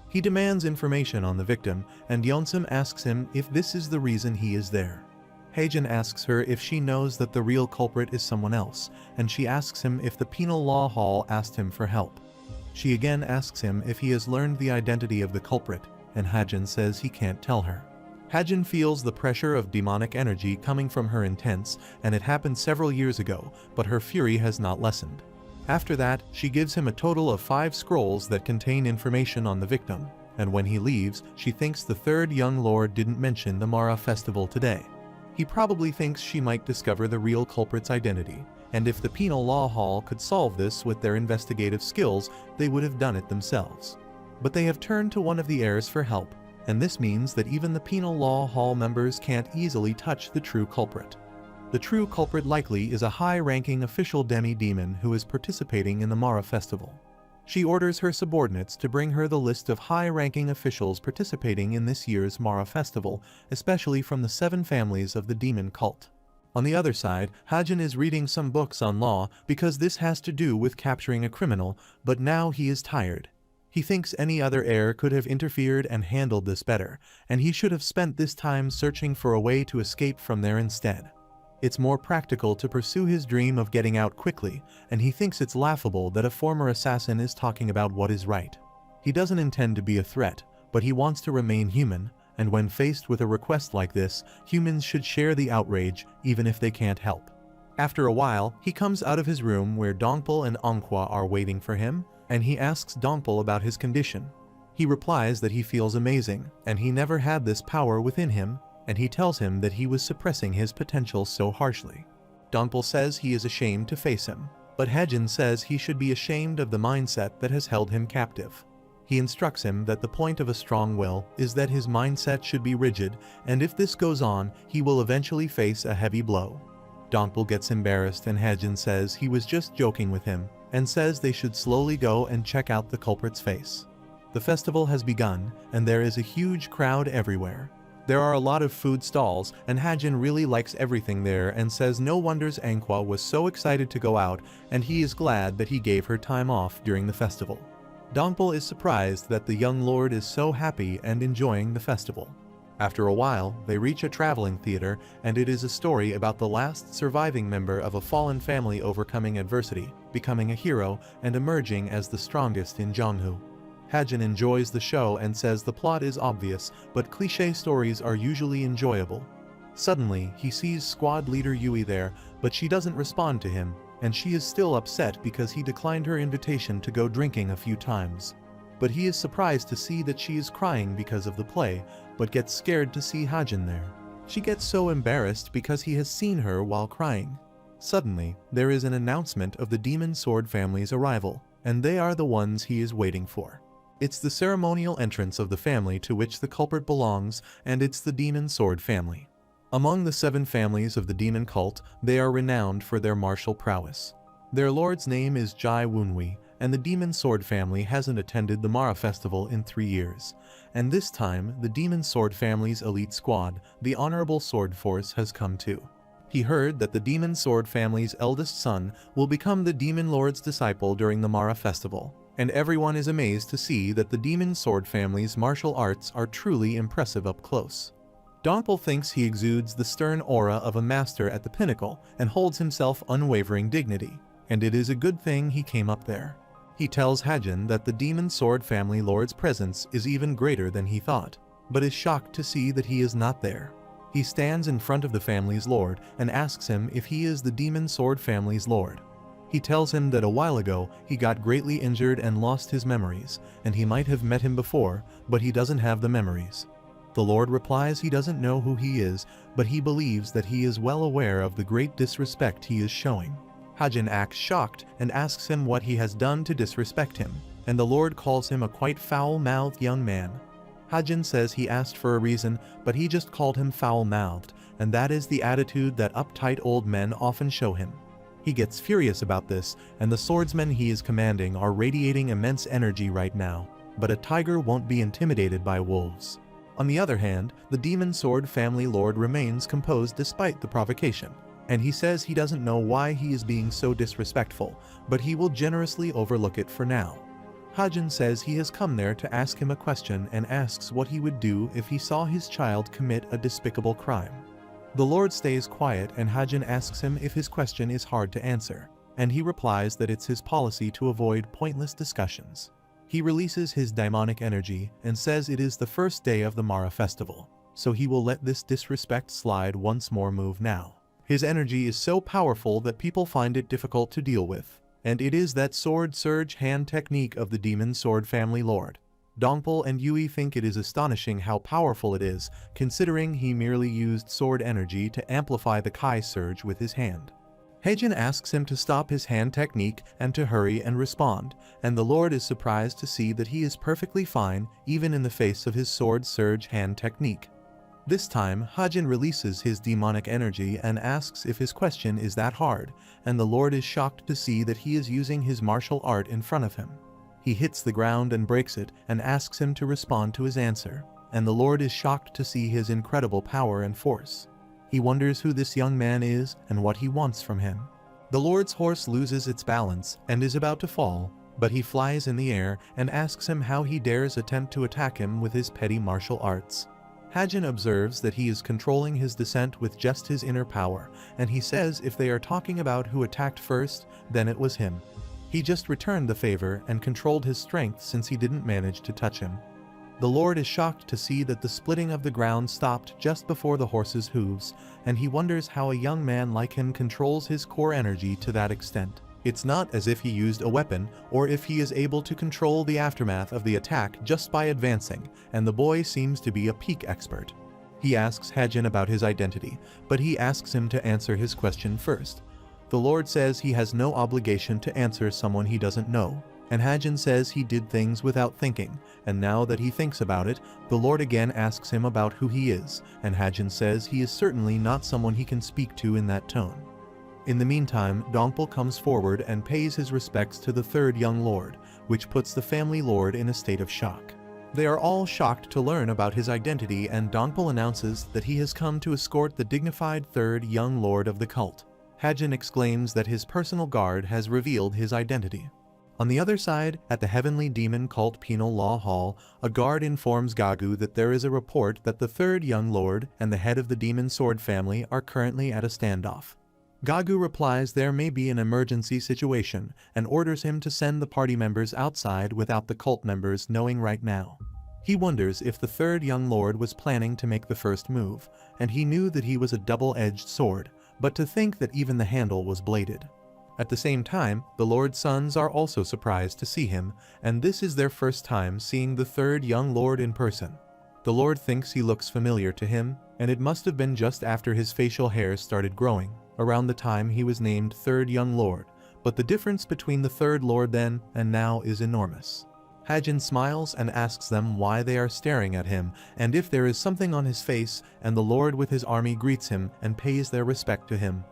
He demands information on the victim, and Yeonsum asks him if this is the reason he is there. Hajin asks her if she knows that the real culprit is someone else, and she asks him if the Penal Law Hall asked him for help. She again asks him if he has learned the identity of the culprit, and Hajin says he can't tell her. Hajin feels the pressure of demonic energy coming from her intense, and it happened several years ago, but her fury has not lessened. After that, she gives him a total of 5 scrolls that contain information on the victim, and when he leaves, she thinks the 3rd young lord didn't mention the Mara festival today. He probably thinks she might discover the real culprit's identity, and if the Penal Law Hall could solve this with their investigative skills, they would have done it themselves. But they have turned to one of the heirs for help, and this means that even the Penal Law Hall members can't easily touch the true culprit. The true culprit likely is a high-ranking official demi-demon who is participating in the Mara festival. She orders her subordinates to bring her the list of high-ranking officials participating in this year's Mara festival, especially from the 7 families of the demon cult. On the other side, Hajin is reading some books on law because this has to do with capturing a criminal, but now he is tired. He thinks any other heir could have interfered and handled this better, and he should have spent this time searching for a way to escape from there instead. It's more practical to pursue his dream of getting out quickly, and he thinks it's laughable that a former assassin is talking about what is right. He doesn't intend to be a threat, but he wants to remain human, and when faced with a request like this, humans should share the outrage even if they can't help. After a while, he comes out of his room where Dongpul and Onghwa are waiting for him, and he asks Dongpul about his condition. He replies that he feels amazing, and he never had this power within him, and he tells him that he was suppressing his potential so harshly. Dongpul says he is ashamed to face him, but Hajin says he should be ashamed of the mindset that has held him captive. He instructs him that the point of a strong will is that his mindset should be rigid, and if this goes on, he will eventually face a heavy blow. Dongpul gets embarrassed and Hajin says he was just joking with him, and says they should slowly go and check out the culprit's face. The festival has begun, and there is a huge crowd everywhere. There are a lot of food stalls, and Hajin really likes everything there and says no wonders Onghwa was so excited to go out, and he is glad that he gave her time off during the festival. Dongpul is surprised that the young lord is so happy and enjoying the festival. After a while, they reach a traveling theater, and it is a story about the last surviving member of a fallen family overcoming adversity, becoming a hero, and emerging as the strongest in Jonghu. Hajin enjoys the show and says the plot is obvious, but cliché stories are usually enjoyable. Suddenly, he sees squad leader Yui there, but she doesn't respond to him, and she is still upset because he declined her invitation to go drinking a few times. But he is surprised to see that she is crying because of the play, but gets scared to see Hajin there. She gets so embarrassed because he has seen her while crying. Suddenly, there is an announcement of the Demon Sword family's arrival, and they are the ones he is waiting for. It's the ceremonial entrance of the family to which the culprit belongs, and it's the Demon Sword family. Among the 7 families of the demon cult, they are renowned for their martial prowess. Their lord's name is Jai Wunwi, and the Demon Sword family hasn't attended the Mara festival in 3 years. And this time, the Demon Sword family's elite squad, the Honorable Sword Force, has come too. He heard that the Demon Sword family's eldest son will become the Demon Lord's disciple during the Mara festival, and everyone is amazed to see that the Demon Sword family's martial arts are truly impressive up close. Dongpul thinks he exudes the stern aura of a master at the pinnacle and holds himself unwavering dignity, and it is a good thing he came up there. He tells Hajin that the Demon Sword family lord's presence is even greater than he thought, but is shocked to see that he is not there. He stands in front of the family's lord and asks him if he is the Demon Sword family's lord. He tells him that a while ago he got greatly injured and lost his memories, and he might have met him before, but he doesn't have the memories. The lord replies he doesn't know who he is, but he believes that he is well aware of the great disrespect he is showing. Hajin acts shocked and asks him what he has done to disrespect him, and the lord calls him a quite foul-mouthed young man. Hajin says he asked for a reason, but he just called him foul-mouthed, and that is the attitude that uptight old men often show him. He gets furious about this, and the swordsmen he is commanding are radiating immense energy right now, but a tiger won't be intimidated by wolves. On the other hand, the Demon Sword family lord remains composed despite the provocation, and he says he doesn't know why he is being so disrespectful, but he will generously overlook it for now. Hajin says he has come there to ask him a question and asks what he would do if he saw his child commit a despicable crime. The lord stays quiet and Hajin asks him if his question is hard to answer, and he replies that it's his policy to avoid pointless discussions. He releases his demonic energy and says it is the first day of the Mara festival, so he will let this disrespect slide once more move now. His energy is so powerful that people find it difficult to deal with, and it is that sword surge hand technique of the Demon Sword family lord. Dongpul and Yui think it is astonishing how powerful it is, considering he merely used sword energy to amplify the Kai surge with his hand. Hajin asks him to stop his hand technique and to hurry and respond, and the lord is surprised to see that he is perfectly fine even in the face of his sword surge hand technique. This time, Hajin releases his demonic energy and asks if his question is that hard, and the lord is shocked to see that he is using his martial art in front of him. He hits the ground and breaks it and asks him to respond to his answer, and the lord is shocked to see his incredible power and force. He wonders who this young man is and what he wants from him. The lord's horse loses its balance and is about to fall, but he flies in the air and asks him how he dares attempt to attack him with his petty martial arts. Hajin observes that he is controlling his descent with just his inner power, and he says if they are talking about who attacked first, then it was him. He just returned the favor and controlled his strength since he didn't manage to touch him. The lord is shocked to see that the splitting of the ground stopped just before the horse's hooves, and he wonders how a young man like him controls his core energy to that extent. It's not as if he used a weapon, or if he is able to control the aftermath of the attack just by advancing, and the boy seems to be a peak expert. He asks Hajin about his identity, but he asks him to answer his question first. The lord says he has no obligation to answer someone he doesn't know, and Hajin says he did things without thinking, and now that he thinks about it, the lord again asks him about who he is, and Hajin says he is certainly not someone he can speak to in that tone. In the meantime, Dongpul comes forward and pays his respects to the third young lord, which puts the family lord in a state of shock. They are all shocked to learn about his identity, and Dongpul announces that he has come to escort the dignified third young lord of the cult. Hajin exclaims that his personal guard has revealed his identity. On the other side, at the Heavenly Demon Cult Penal Law Hall, a guard informs Gagu that there is a report that the third young lord and the head of the Demon Sword family are currently at a standoff. Gagu replies there may be an emergency situation and orders him to send the party members outside without the cult members knowing right now. He wonders if the third young lord was planning to make the first move, and he knew that he was a double-edged sword, but to think that even the handle was bladed. At the same time, the lord's sons are also surprised to see him, and this is their first time seeing the third young lord in person. The lord thinks he looks familiar to him, and it must have been just after his facial hairs started growing, around the time he was named third young lord, but the difference between the third lord then and now is enormous. Hajin smiles and asks them why they are staring at him and if there is something on his face, and the lord with his army greets him and pays their respect to him.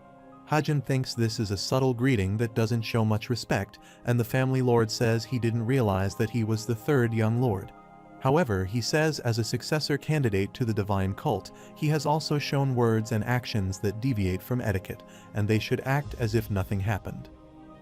Hajin thinks this is a subtle greeting that doesn't show much respect, and the family lord says he didn't realize that he was the third young lord. However, he says as a successor candidate to the divine cult, he has also shown words and actions that deviate from etiquette, and they should act as if nothing happened.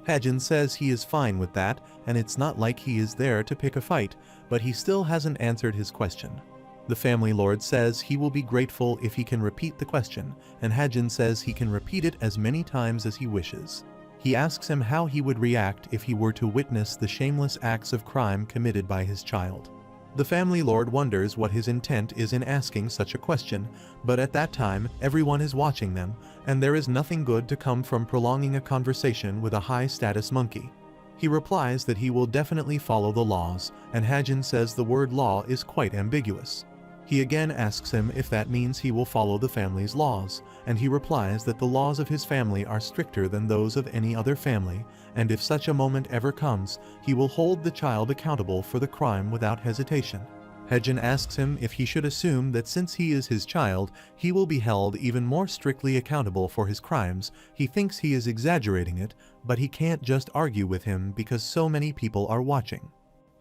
Hajin says he is fine with that, and it's not like he is there to pick a fight, but he still hasn't answered his question. The family lord says he will be grateful if he can repeat the question, and Hajin says he can repeat it as many times as he wishes. He asks him how he would react if he were to witness the shameless acts of crime committed by his child. The family lord wonders what his intent is in asking such a question, but at that time, everyone is watching them, and there is nothing good to come from prolonging a conversation with a high-status monkey. He replies that he will definitely follow the laws, and Hajin says the word law is quite ambiguous. He again asks him if that means he will follow the family's laws, and he replies that the laws of his family are stricter than those of any other family, and if such a moment ever comes, he will hold the child accountable for the crime without hesitation. Hajin asks him if he should assume that since he is his child, he will be held even more strictly accountable for his crimes. He thinks he is exaggerating it, but he can't just argue with him because so many people are watching.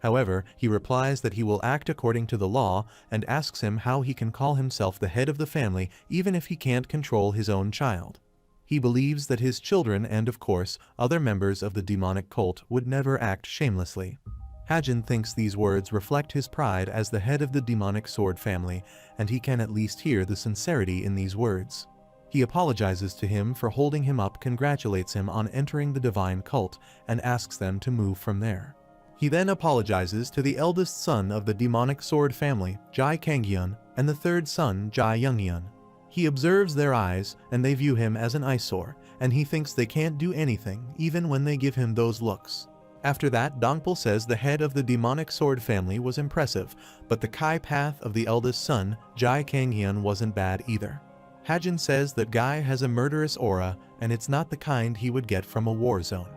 However, he replies that he will act according to the law and asks him how he can call himself the head of the family even if he can't control his own child. He believes that his children and, of course, other members of the demonic cult would never act shamelessly. Hajin thinks these words reflect his pride as the head of the demonic sword family, and he can at least hear the sincerity in these words. He apologizes to him for holding him up, congratulates him on entering the divine cult, and asks them to move from there. He then apologizes to the eldest son of the demonic sword family, Jai Kangyeon, and the third son, Jai Youngyeon. He observes their eyes, and they view him as an eyesore, and he thinks they can't do anything, even when they give him those looks. After that, Dongpul says the head of the demonic sword family was impressive, but the Kai path of the eldest son, Jai Kangyeon, wasn't bad either. Hajin says that Guy has a murderous aura, and it's not the kind he would get from a war zone.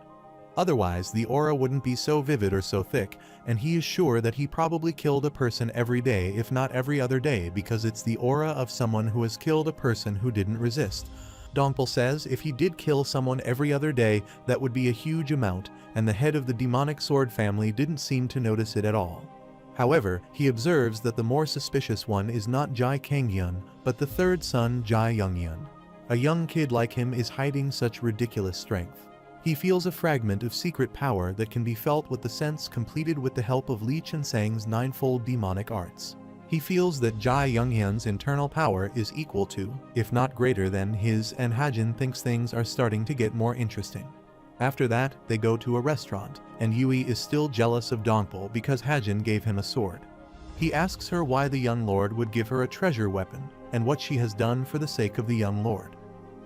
Otherwise, the aura wouldn't be so vivid or so thick, and he is sure that he probably killed a person every day if not every other day because it's the aura of someone who has killed a person who didn't resist. Dongpul says if he did kill someone every other day, that would be a huge amount, and the head of the demonic sword family didn't seem to notice it at all. However, he observes that the more suspicious one is not Jai Kangyeon, but the third son, Jai Youngyeon. A young kid like him is hiding such ridiculous strength. He feels a fragment of secret power that can be felt with the sense completed with the help of Lee Chen-sang's ninefold demonic arts. He feels that Jai Younghyun's internal power is equal to, if not greater than, his, and Hajin thinks things are starting to get more interesting. After that, they go to a restaurant, and Yui is still jealous of Dongpul because Hajin gave him a sword. He asks her why the young lord would give her a treasure weapon, and what she has done for the sake of the young lord.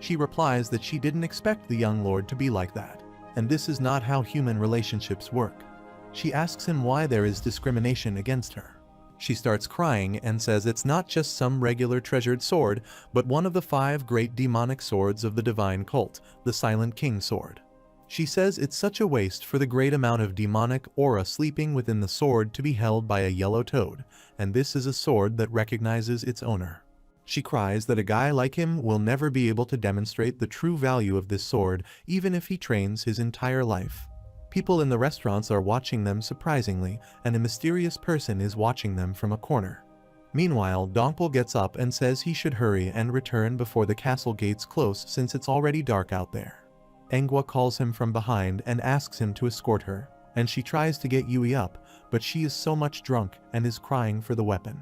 She replies that she didn't expect the young lord to be like that, and this is not how human relationships work. She asks him why there is discrimination against her. She starts crying and says it's not just some regular treasured sword, but one of the 5 great demonic swords of the divine cult, the Silent King sword. She says it's such a waste for the great amount of demonic aura sleeping within the sword to be held by a yellow toad, and this is a sword that recognizes its owner. She cries that a guy like him will never be able to demonstrate the true value of this sword, even if he trains his entire life. People in the restaurants are watching them surprisingly, and a mysterious person is watching them from a corner. Meanwhile, Dongpul gets up and says he should hurry and return before the castle gates close since it's already dark out there. Engwa calls him from behind and asks him to escort her, and she tries to get Yui up, but she is so much drunk and is crying for the weapon.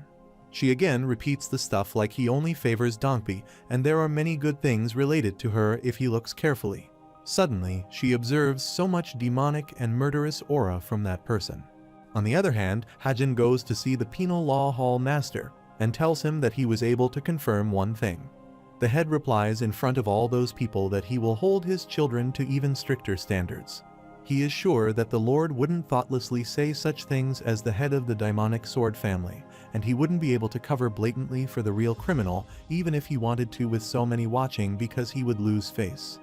She again repeats the stuff like he only favors Dongpi, and there are many good things related to her if he looks carefully. Suddenly, she observes so much demonic and murderous aura from that person. On the other hand, Hajin goes to see the penal law hall master, and tells him that he was able to confirm one thing. The head replies in front of all those people that he will hold his children to even stricter standards. He is sure that the Lord wouldn't thoughtlessly say such things as the head of the demonic sword family, and he wouldn't be able to cover blatantly for the real criminal, even if he wanted to with so many watching because he would lose face.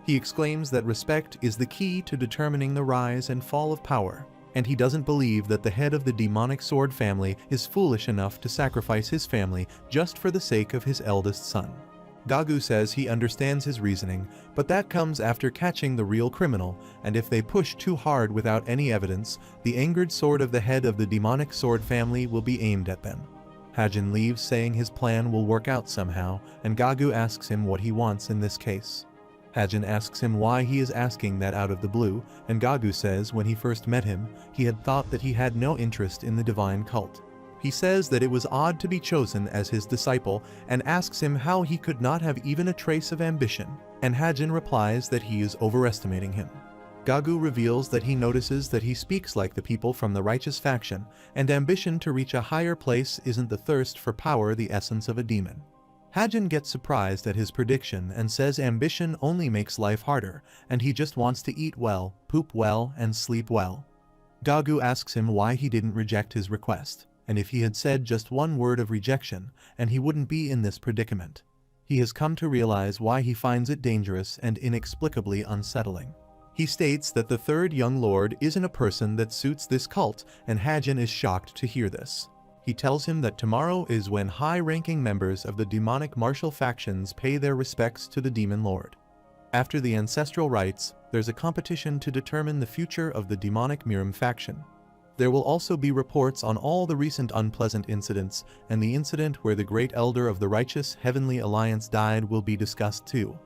He exclaims that respect is the key to determining the rise and fall of power, and he doesn't believe that the head of the demonic sword family is foolish enough to sacrifice his family just for the sake of his eldest son. Gagu says he understands his reasoning, but that comes after catching the real criminal, and if they push too hard without any evidence, the angered sword of the head of the demonic sword family will be aimed at them. Hajin leaves saying his plan will work out somehow, and Gagu asks him what he wants in this case. Hajin asks him why he is asking that out of the blue, and Gagu says when he first met him, he had thought that he had no interest in the divine cult. He says that it was odd to be chosen as his disciple and asks him how he could not have even a trace of ambition, and Hajin replies that he is overestimating him. Gagu reveals that he notices that he speaks like the people from the righteous faction, and ambition to reach a higher place isn't the thirst for power the essence of a demon. Hajin gets surprised at his prediction and says ambition only makes life harder, and he just wants to eat well, poop well, and sleep well. Gagu asks him why he didn't reject his request, and if he had said just one word of rejection, and he wouldn't be in this predicament. He has come to realize why he finds it dangerous and inexplicably unsettling. He states that the third young lord isn't a person that suits this cult, and Hajin is shocked to hear this. He tells him that tomorrow is when high-ranking members of the demonic martial factions pay their respects to the demon lord. After the ancestral rites, there's a competition to determine the future of the Demonic Murim faction. There will also be reports on all the recent unpleasant incidents, and the incident where the great elder of the righteous Heavenly Alliance died will be discussed too.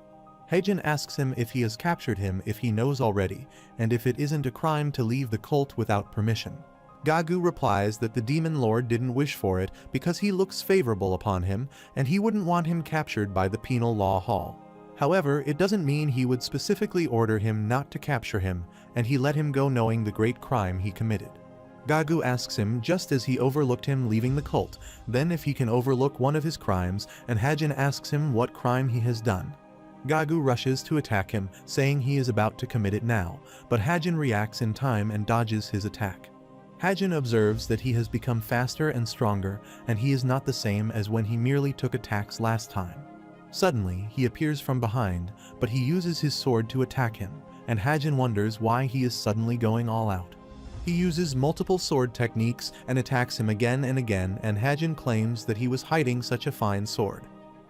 Hajin asks him if he has captured him if he knows already, and if it isn't a crime to leave the cult without permission. Gagu replies that the demon lord didn't wish for it because he looks favorable upon him, and he wouldn't want him captured by the penal law hall. However, it doesn't mean he would specifically order him not to capture him, and he let him go knowing the great crime he committed. Gagu asks him just as he overlooked him leaving the cult, then if he can overlook one of his crimes, and Hajin asks him what crime he has done. Gagu rushes to attack him, saying he is about to commit it now, but Hajin reacts in time and dodges his attack. Hajin observes that he has become faster and stronger, and he is not the same as when he merely took attacks last time. Suddenly, he appears from behind, but he uses his sword to attack him, and Hajin wonders why he is suddenly going all out. He uses multiple sword techniques and attacks him again and again, and Hajin claims that he was hiding such a fine sword.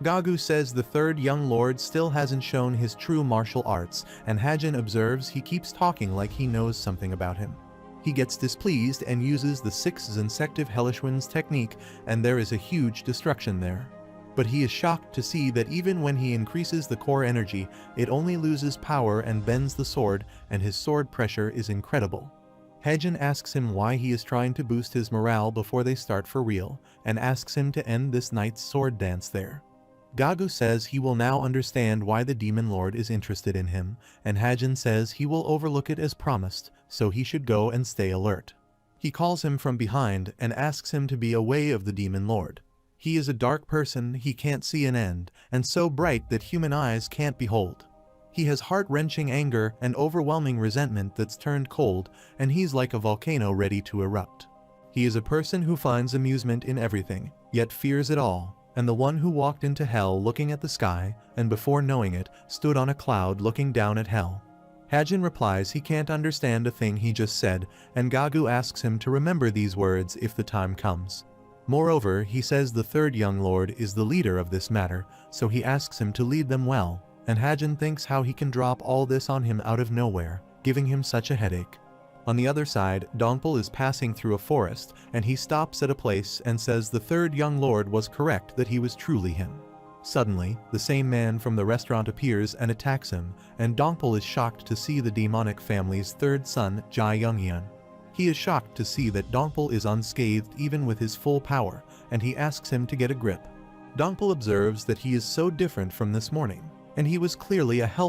Gagu says the third young lord still hasn't shown his true martial arts, and Hajin observes he keeps talking like he knows something about him. He gets displeased and uses the 6 Zinsective Hellish Winds technique, and there is a huge destruction there. But he is shocked to see that even when he increases the core energy, it only loses power and bends the sword, and his sword pressure is incredible. Hajin asks him why he is trying to boost his morale before they start for real, and asks him to end this night's sword dance there. Gagu says he will now understand why the demon lord is interested in him, and Hajin says he will overlook it as promised, so he should go and stay alert. He calls him from behind and asks him to be away of the demon lord. He is a dark person, he can't see an end, and so bright that human eyes can't behold. He has heart-wrenching anger and overwhelming resentment that's turned cold, and he's like a volcano ready to erupt. He is a person who finds amusement in everything, yet fears it all, and the one who walked into hell looking at the sky, and before knowing it, stood on a cloud looking down at hell. Hajin replies he can't understand a thing he just said, and Gagu asks him to remember these words if the time comes. Moreover, he says the third young lord is the leader of this matter, so he asks him to lead them well, and Hajin thinks how he can drop all this on him out of nowhere, giving him such a headache. On the other side, Dongpul is passing through a forest, and he stops at a place and says the third young lord was correct that he was truly him. Suddenly, the same man from the restaurant appears and attacks him, and Dongpul is shocked to see the demonic family's third son, Jai Youngyeon. He is shocked to see that Dongpul is unscathed even with his full power, and he asks him to get a grip. Dongpul observes that he is so different from this morning, and he was clearly a healthy